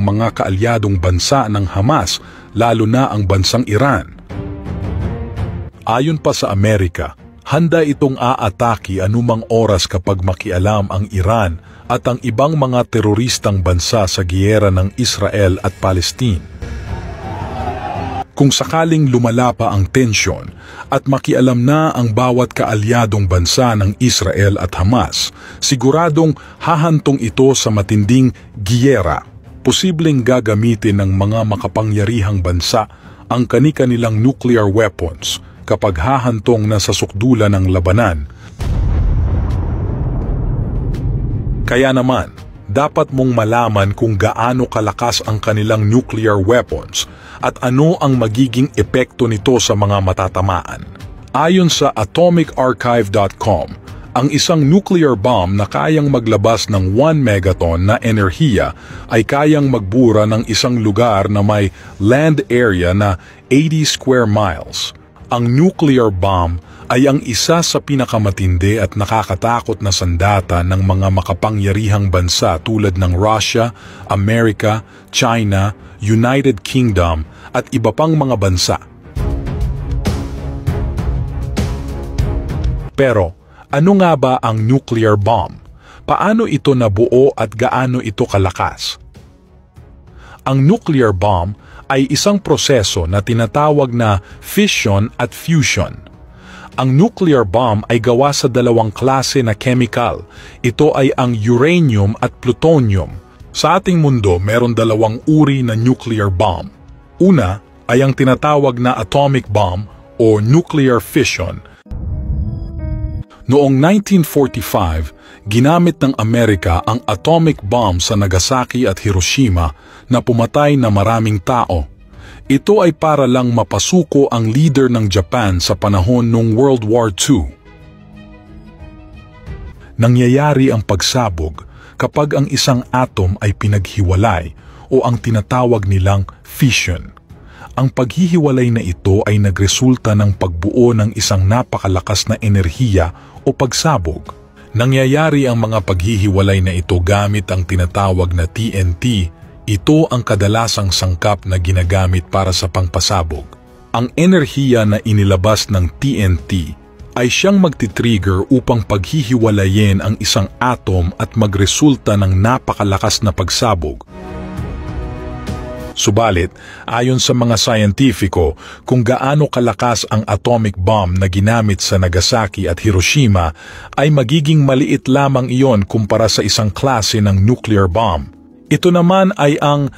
mga kaalyadong bansa ng Hamas, lalo na ang bansang Iran. Ayon pa sa Amerika, handa itong aatake anumang oras kapag makialam ang Iran at ang ibang mga teroristang bansa sa giyera ng Israel at Palestine. Kung sakaling lumala pa ang tensyon at makialam na ang bawat kaalyadong bansa ng Israel at Hamas, siguradong hahantong ito sa matinding giyera. Posibleng gagamitin ng mga makapangyarihang bansa ang kani-kanilang nuclear weapons kapag hahantong na sa sukdulan ng labanan. Kaya naman, dapat mong malaman kung gaano kalakas ang kanilang nuclear weapons at ano ang magiging epekto nito sa mga matatamaan. Ayon sa atomicarchive.com, ang isang nuclear bomb na kayang maglabas ng 1 megaton na enerhiya ay kayang magbura ng isang lugar na may land area na 80 square miles. Ang nuclear bomb ay ang isa sa pinakamatindi at nakakatakot na sandata ng mga makapangyarihang bansa tulad ng Russia, Amerika, China, United Kingdom at iba pang mga bansa. Pero, ano nga ba ang nuclear bomb? Paano ito nabuo at gaano ito kalakas? Ang nuclear bomb ay isang proseso na tinatawag na fission at fusion. Ang nuclear bomb ay gawa sa dalawang klase na chemical. Ito ay ang uranium at plutonium. Sa ating mundo, meron dalawang uri na nuclear bomb. Una ay ang tinatawag na atomic bomb o nuclear fission. Noong 1945, ginamit ng Amerika ang atomic bomb sa Nagasaki at Hiroshima na pumatay na maraming tao. Ito ay para lang mapasuko ang leader ng Japan sa panahon ng World War II. Nangyayari ang pagsabog kapag ang isang atom ay pinaghiwalay o ang tinatawag nilang fission. Ang paghihiwalay na ito ay nagresulta ng pagbuo ng isang napakalakas na enerhiya o pagsabog. Nangyayari ang mga paghihiwalay na ito gamit ang tinatawag na TNT. Ito ang kadalasang sangkap na ginagamit para sa pangpasabog. Ang enerhiya na inilabas ng TNT ay siyang magtitrigger upang paghihiwalayin ang isang atom at magresulta ng napakalakas na pagsabog. Subalit, ayon sa mga scientifico, kung gaano kalakas ang atomic bomb na ginamit sa Nagasaki at Hiroshima, ay magiging maliit lamang iyon kumpara sa isang klase ng nuclear bomb. Ito naman ay ang